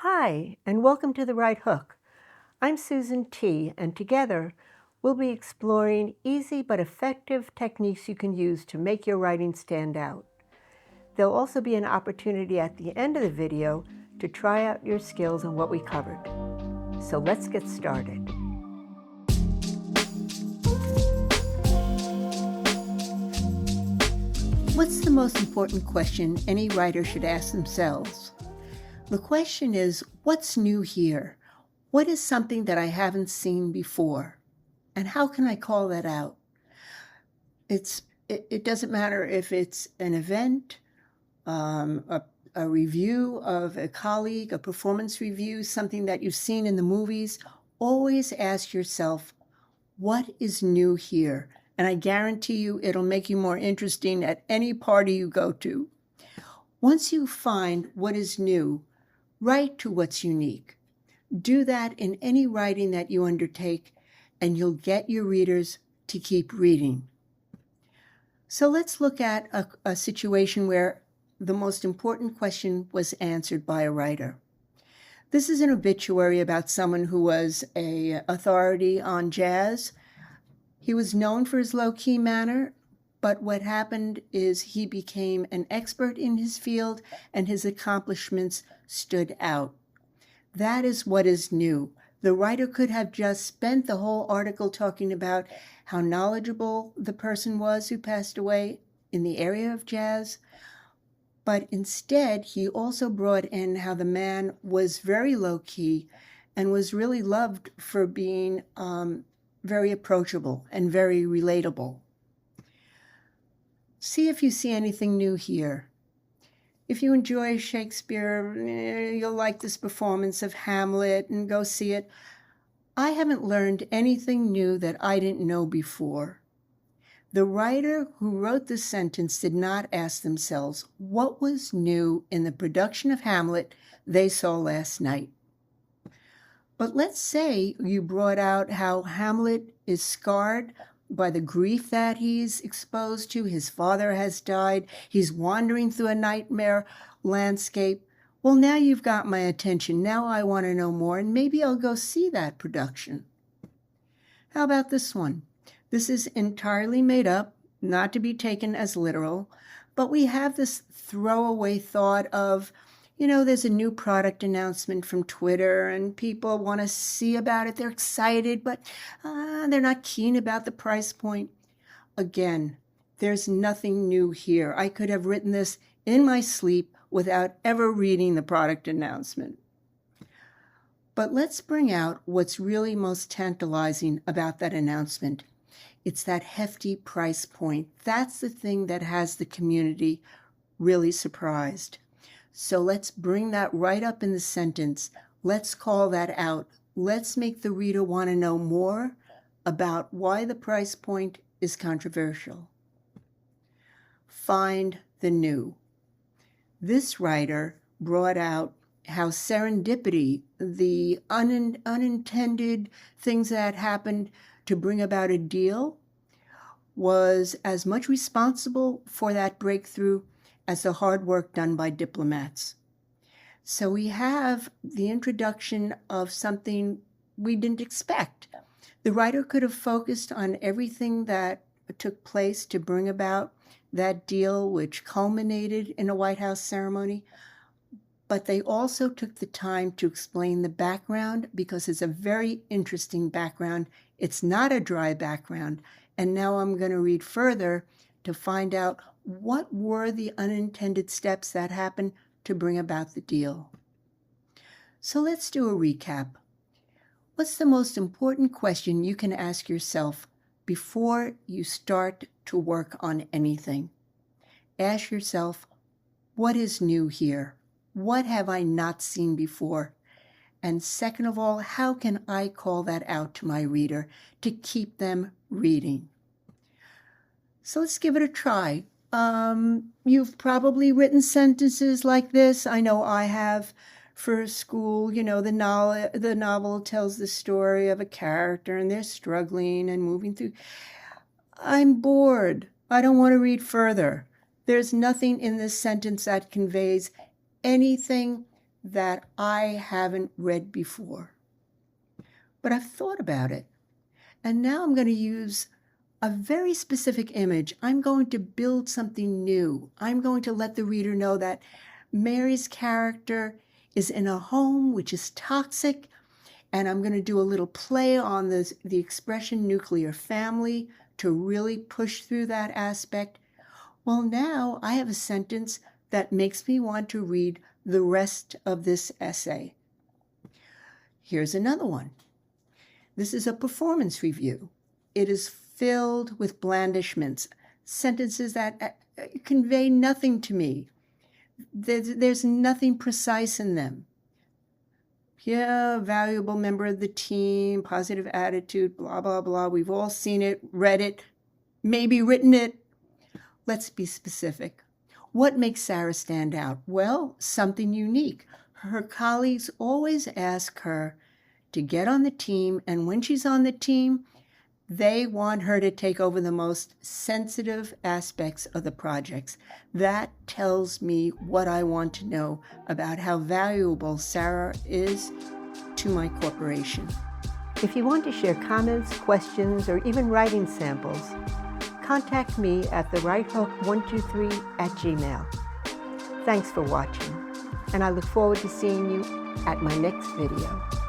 Hi, and welcome to The Right Hook. I'm Susan T., and together we'll be exploring easy but effective techniques you can use to make your writing stand out. There'll also be an opportunity at the end of the video to try out your skills on what we covered. So let's get started. What's the most important question any writer should ask themselves? The question is, what's new here? What is something that I haven't seen before? And how can I call that out? It doesn't matter if it's an event, a review of a colleague, a performance review, something that you've seen in the movies. Always ask yourself, what is new here? And I guarantee you it'll make you more interesting at any party you go to. Once you find what is new, write to what's unique. Do that in any writing that you undertake, and you'll get your readers to keep reading. So let's look at a situation where the most important question was answered by a writer. This is an obituary about someone who was an authority on jazz. He was known for his low-key manner, but what happened is he became an expert in his field, and his accomplishments stood out. That is what is new. The writer could have just spent the whole article talking about how knowledgeable the person was who passed away in the area of jazz, but instead he also brought in how the man was very low-key and was really loved for being very approachable and very relatable. See if you see anything new here. If you enjoy Shakespeare, you'll like this performance of Hamlet and go see it. I haven't learned anything new that I didn't know before. The writer who wrote this sentence did not ask themselves what was new in the production of Hamlet they saw last night. But let's say you brought out how Hamlet is scarred by the grief that he's exposed to. His father has died. He's wandering through a nightmare landscape. Well, now you've got my attention. Now I want to know more, and maybe I'll go see that production. How about this one? This is entirely made up, not to be taken as literal, but we have this throwaway thought of, there's a new product announcement from Twitter and people want to see about it. They're excited, but they're not keen about the price point. Again, there's nothing new here. I could have written this in my sleep without ever reading the product announcement. But let's bring out what's really most tantalizing about that announcement. It's that hefty price point. That's the thing that has the community really surprised. So let's bring that right up in the sentence. Let's call that out. Let's make the reader want to know more about why the price point is controversial. Find the new. This writer brought out how serendipity, the unintended things that happened to bring about a deal, was as much responsible for that breakthrough as the hard work done by diplomats. So we have the introduction of something we didn't expect. The writer could have focused on everything that took place to bring about that deal, which culminated in a White House ceremony, but they also took the time to explain the background, because it's a very interesting background. It's not a dry background. And now I'm going to read further to find out what were the unintended steps that happened to bring about the deal. So let's do a recap. What's the most important question you can ask yourself before you start to work on anything? Ask yourself, what is new here? What have I not seen before? And second of all, how can I call that out to my reader to keep them reading? So let's give it a try. You've probably written sentences like this. I know I have for school. The novel tells the story of a character and they're struggling and moving through. I'm bored. I don't want to read further. There's nothing in this sentence that conveys anything that I haven't read before. But I've thought about it. And now I'm going to use a very specific image. I'm going to build something new. I'm going to let the reader know that Mary's character is in a home which is toxic, and I'm going to do a little play on the expression nuclear family to really push through that aspect. Well, now I have a sentence that makes me want to read the rest of this essay. Here's another one. This is a performance review. It is filled with blandishments, sentences that convey nothing to me. There's nothing precise in them. Yeah, valuable member of the team, positive attitude, blah, blah, blah. We've all seen it, read it, maybe written it. Let's be specific. What makes Sarah stand out? Well, something unique. Her colleagues always ask her to get on the team, and when she's on the team, they want her to take over the most sensitive aspects of the projects. That tells me what I want to know about how valuable Sarah is to my corporation. If you want to share comments, questions, or even writing samples, contact me at therighthook123@gmail. Thanks for watching, and I look forward to seeing you at my next video.